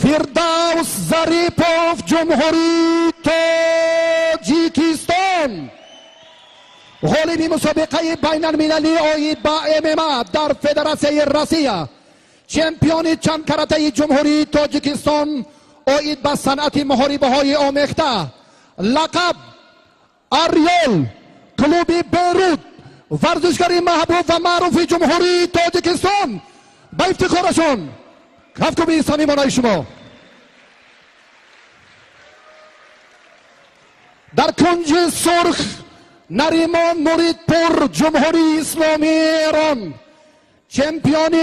فردوس ظریپوف جمهوری تاجیکستان غالب مسابقه بین المللی آید با MMA در فدراسیون روسیه، چمپیون چند کرته جمهوری تاجیکستان آید با صنعت محاربه های آمیخته، لقب آریول، کلوب بیروت، ورزشکاری محبوب و معروف جمهوری تاجیکستان، با افتخارشون کفکوبی صمیمانه شما. در کنج سرخ نریمان موریدپور جمهوری اسلامی ایران، چمپیون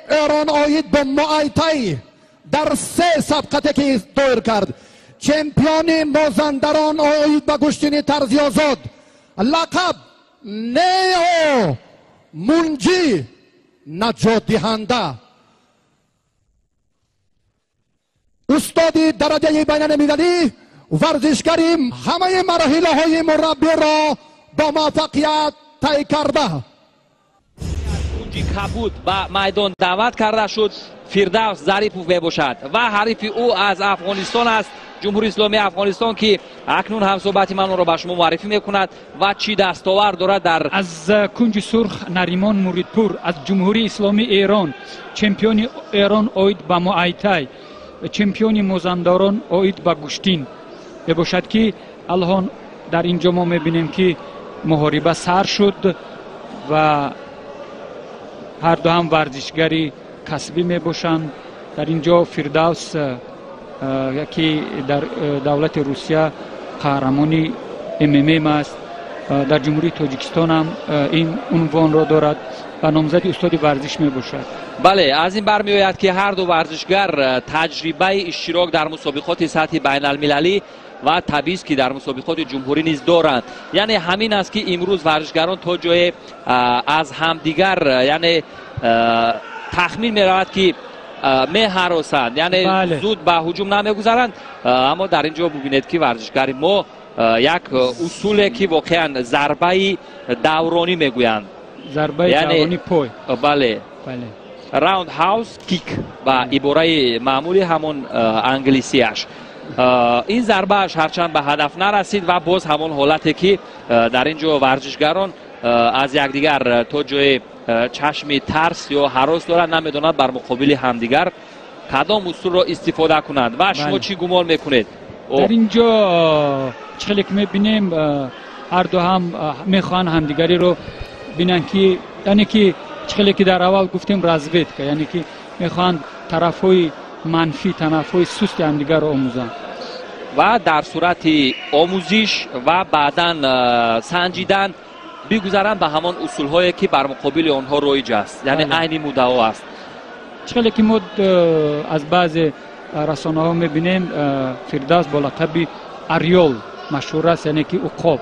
ایران آید به معایتای در 3 سبقته که دایر کرد، چمپیون مازندران آید به گشتین طرزی آزاد، لقب نیو منجی نجات دهنده، استادی درجه بین المللی، ورزشکاری همه مراحل های مربی را با موفقیت طی کرده. اونجی کبود و میدان دعوت کرده شد فردوس ظریپوف بباشد و حریف او از افغانستان است، جمهوری اسلامی افغانستان، که اکنون هم صحبت من را به شما معرفی میکند و چی دستاورد دارد. در از کنج سرخ نریمان موریدپور از جمهوری اسلامی ایران، چمپیون ایران آید به معایتای، چمپیون مازندران آید به گشتین بباشد که الان در اینجا ما میبینیم که محاربه سر شد و هر دو هم ورزشگری کسبی میباشند. در اینجا فردوس یکی در دولت روسیه قهرمانی MMA است، در جمهوری تاجیکستان هم این عنوان را دارد و نامزد استاد ورزش میباشد. بله، از این برمی آید که هر دو ورزشگر تجربه اشتراک در مسابقات سطح بین المللی و طبیعی است که در مسابقات جمهوری نیز دارند. یعنی همین است که امروز ورزشگران تا جای از همدیگر یعنی تخمین می رود که می هراسند، یعنی زود به هجوم نمیگذارند. اما در اینجا ببینید که ورزشگر ما یک اصولی که واقعا ضربه دورانی میگویند، ضربه دورانی پای. بله راوند هاوس کیک با عباره معمولی همون انگلیسیش. این ضربهش هرچند به هدف نرسید و باز همون حالتی که در اینجا ورزشگران از یکدیگر تا جای چشم ترس یا هراس دارند، نمیدونند بر مقابل همدیگر کدام اصول را استفاده کنند. و شما چی گمان میکنید؟ در اینجا چخلی که میبینیم هر دو هم میخوان همدیگری رو بینن که یعنی که چخلی که در اول گفتیم رزوید که یعنی که میخوان طرفای منفی، طرفای سست همدیگر رو آموزن و در صورت آموزش و بعداً سنجیدن بگذارن به همان اصول هایی که بر مقابل آنها رایج است، یعنی عین مدعا است. چخلی که ما از بعض رسانه ها میبینیم فردوس با لقب آریول مشهور است، یعنی که عقاب،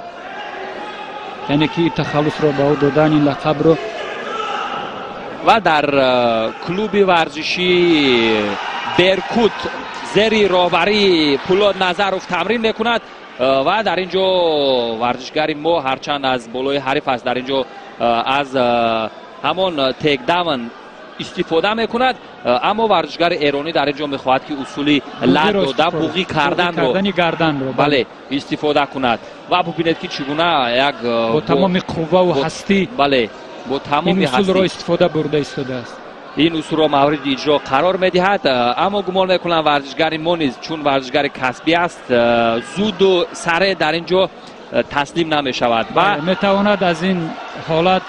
یعنی که تخلص رو با او دادن این لقب رو. و در کلوب ورزشی برکوت زیر راهبری پولاد نظروف تمرین میکند و در اینجا ورزشگری ما هرچند از بالای حریف است در اینجا از همون تیک داون استفاده میکند، اما ورزشگر ایرانی در اینجا میخواهد که اصولی لد داده بوغی کردن رو بله استفاده کند و ببینید که چگونه یک با تمام قوه و هستی بله با تمام این اصول را استفاده برده ایستاده است. این اصول را مورد اجرا قرار میدهد، اما گمان میکنم ورزشگر ما نیز چون ورزشگر کسبی است زود و سریع در اینجا تسلیم نمیشود و میتواند از این حالت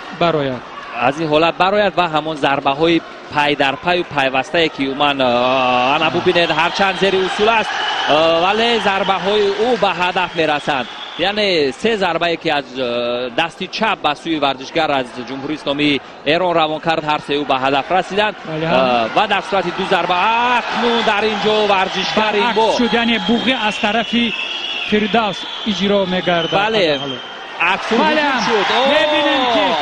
برآید و همون ضربه های پای در پای و پیوسته که من انا ببینید هرچند زیر اصول است ولی ضربه های او به هدف میرسند. یعنی 3 ضربه که از دست چپ به سوی ورزشگر از جمهوری اسلامی ایران روان کرد، هر 3 او به هدف رسیدند و در صورت 2 ضربه اکنون در اینجا ورزشگر ما شدن بوغی از طرف فردوس اجرا میگردد. بله اکنون شد. میبینیم که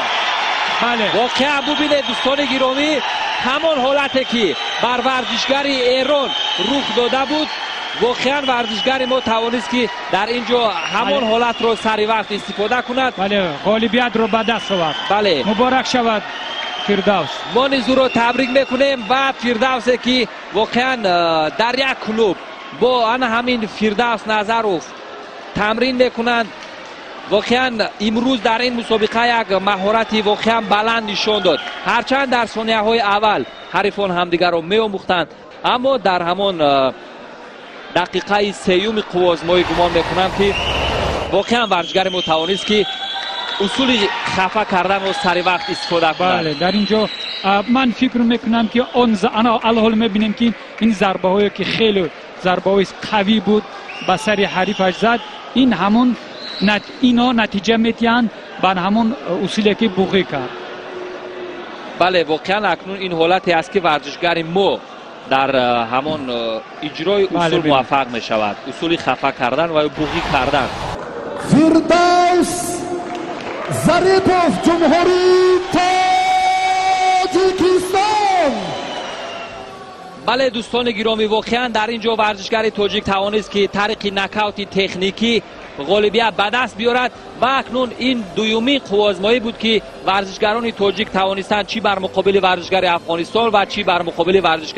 بله واقعا ببینید دوستان گرامی همان حالتی که بر ورزشگر ایران رخ داده بود، واقعا ورزشگر ما توانست که در اینجا همون حالت رو سری وقت استفاده کند. بله غالبیت رو به دست آورد. بله مبارک شود فردوس. ما نیز او را تبریک میکنیم و فردوس که واقعا در یک کلوب با همین فردوس نظروف تمرین میکنند. واقعا امروز در این مسابقه یک مهارتی واقعا بلند نشان داد. هرچند در ثانیه های اول حریفان همدیگر را میآموختند، اما در همان دقیقه سیوم قوازمایی گمان میکنم که واقعا ورزشگر ما توانست که اصول خفه کردن و سری وقت استفاده کنند. بله، در اینجا من فکر میکنم که الحال میبینیم که این ضربه هایی که خیلی ضربه های قوی بود به سر حریفش زد، این همون اینا نتیجه میتیند بر همون اصولی که بوغی کرد. بله، واقعا اکنون این حالتی است که ورزشگر ما در همان اجرای اصول موفق می شود، اصول خفه کردن و بوغی کردن. فردوس ظریفوف، جمهوری تاجیکستان. بله دوستان گرامی، واقعا در اینجا ورزشگر تاجیک توانست که طریق نکاوت تکنیکی غالبیت به دست بیارد و اکنون این دویمی قوازمایی بود که ورزشگران تاجیک توانستند چی بر مقابل ورزشگر افغانستان و چی بر مقابل ورزشگر